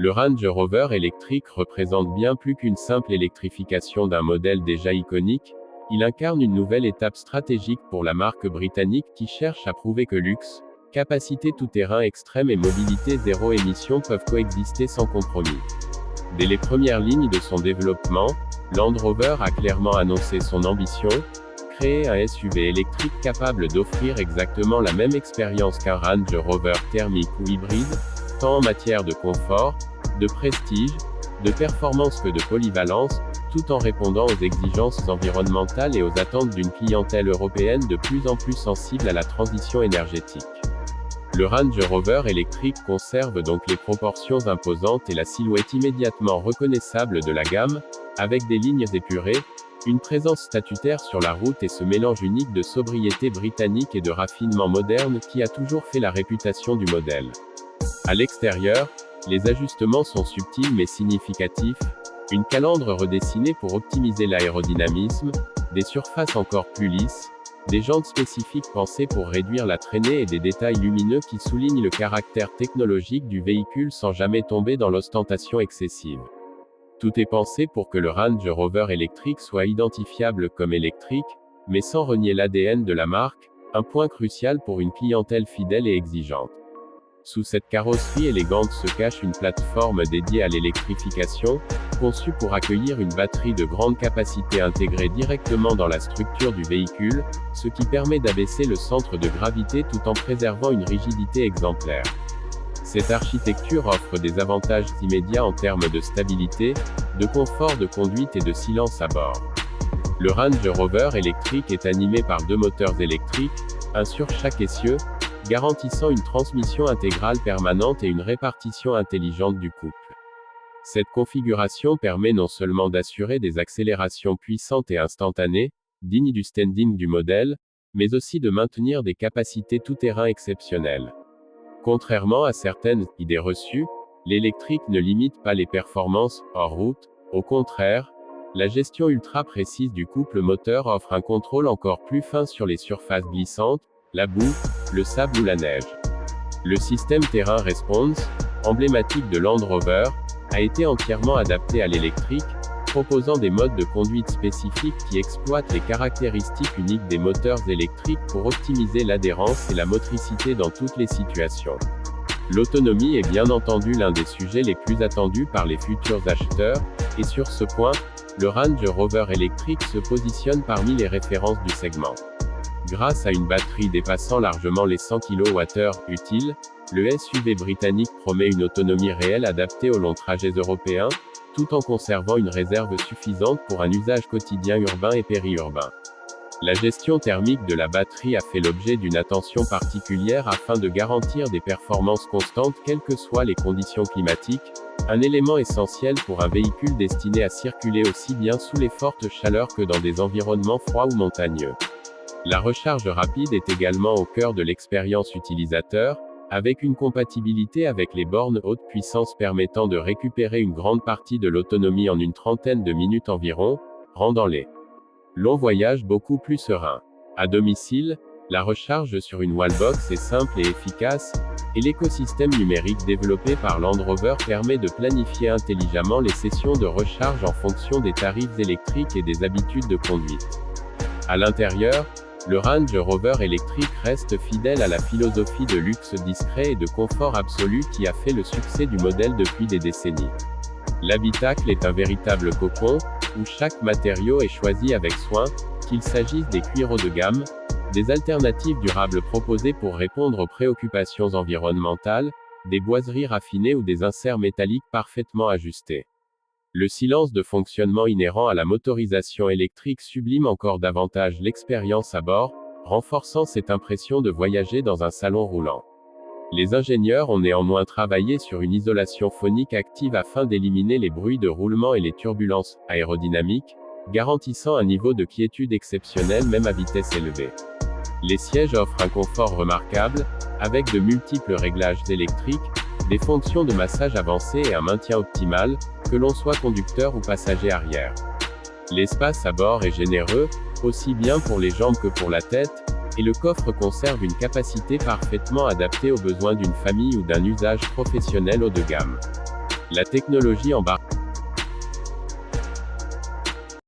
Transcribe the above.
Le Range Rover électrique représente bien plus qu'une simple électrification d'un modèle déjà iconique, il incarne une nouvelle étape stratégique pour la marque britannique qui cherche à prouver que luxe, capacité tout-terrain extrême et mobilité zéro émission peuvent coexister sans compromis. Dès les premières lignes de son développement, Land Rover a clairement annoncé son ambition, créer un SUV électrique capable d'offrir exactement la même expérience qu'un Range Rover thermique ou hybride, tant en matière de confort, de prestige, de performance que de polyvalence, tout en répondant aux exigences environnementales et aux attentes d'une clientèle européenne de plus en plus sensible à la transition énergétique. Le Range Rover électrique conserve donc les proportions imposantes et la silhouette immédiatement reconnaissable de la gamme, avec des lignes épurées, une présence statutaire sur la route et ce mélange unique de sobriété britannique et de raffinement moderne qui a toujours fait la réputation du modèle. À l'extérieur, les ajustements sont subtils mais significatifs, une calandre redessinée pour optimiser l'aérodynamisme, des surfaces encore plus lisses, des jantes spécifiques pensées pour réduire la traînée et des détails lumineux qui soulignent le caractère technologique du véhicule sans jamais tomber dans l'ostentation excessive. Tout est pensé pour que le Range Rover électrique soit identifiable comme électrique, mais sans renier l'ADN de la marque, un point crucial pour une clientèle fidèle et exigeante. Sous cette carrosserie élégante se cache une plateforme dédiée à l'électrification, conçue pour accueillir une batterie de grande capacité intégrée directement dans la structure du véhicule, ce qui permet d'abaisser le centre de gravité tout en préservant une rigidité exemplaire. Cette architecture offre des avantages immédiats en termes de stabilité, de confort de conduite et de silence à bord. Le Range Rover électrique est animé par deux moteurs électriques, un sur chaque essieu, garantissant une transmission intégrale permanente et une répartition intelligente du couple. Cette configuration permet non seulement d'assurer des accélérations puissantes et instantanées, dignes du standing du modèle, mais aussi de maintenir des capacités tout-terrain exceptionnelles. Contrairement à certaines idées reçues, l'électrique ne limite pas les performances hors route, au contraire, la gestion ultra précise du couple moteur offre un contrôle encore plus fin sur les surfaces glissantes, la boue, le sable ou la neige. Le système Terrain Response, emblématique de Land Rover, a été entièrement adapté à l'électrique, proposant des modes de conduite spécifiques qui exploitent les caractéristiques uniques des moteurs électriques pour optimiser l'adhérence et la motricité dans toutes les situations. L'autonomie est bien entendu l'un des sujets les plus attendus par les futurs acheteurs, et sur ce point, le Range Rover électrique se positionne parmi les références du segment. Grâce à une batterie dépassant largement les 100 kWh utile, le SUV britannique promet une autonomie réelle adaptée aux longs trajets européens, tout en conservant une réserve suffisante pour un usage quotidien urbain et périurbain. La gestion thermique de la batterie a fait l'objet d'une attention particulière afin de garantir des performances constantes quelles que soient les conditions climatiques, un élément essentiel pour un véhicule destiné à circuler aussi bien sous les fortes chaleurs que dans des environnements froids ou montagneux. La recharge rapide est également au cœur de l'expérience utilisateur, avec une compatibilité avec les bornes haute puissance permettant de récupérer une grande partie de l'autonomie en une trentaine de minutes environ, rendant les longs voyages beaucoup plus sereins. À domicile, la recharge sur une wallbox est simple et efficace, et l'écosystème numérique développé par Land Rover permet de planifier intelligemment les sessions de recharge en fonction des tarifs électriques et des habitudes de conduite. À l'intérieur, le Range Rover électrique reste fidèle à la philosophie de luxe discret et de confort absolu qui a fait le succès du modèle depuis des décennies. L'habitacle est un véritable cocon, où chaque matériau est choisi avec soin, qu'il s'agisse des cuirs haut de gamme, des alternatives durables proposées pour répondre aux préoccupations environnementales, des boiseries raffinées ou des inserts métalliques parfaitement ajustés. Le silence de fonctionnement inhérent à la motorisation électrique sublime encore davantage l'expérience à bord, renforçant cette impression de voyager dans un salon roulant. Les ingénieurs ont néanmoins travaillé sur une isolation phonique active afin d'éliminer les bruits de roulement et les turbulences aérodynamiques, garantissant un niveau de quiétude exceptionnel même à vitesse élevée. Les sièges offrent un confort remarquable, avec de multiples réglages électriques, des fonctions de massage avancées et un maintien optimal, que l'on soit conducteur ou passager arrière. L'espace à bord est généreux, aussi bien pour les jambes que pour la tête, et le coffre conserve une capacité parfaitement adaptée aux besoins d'une famille ou d'un usage professionnel haut de gamme. La technologie embarquée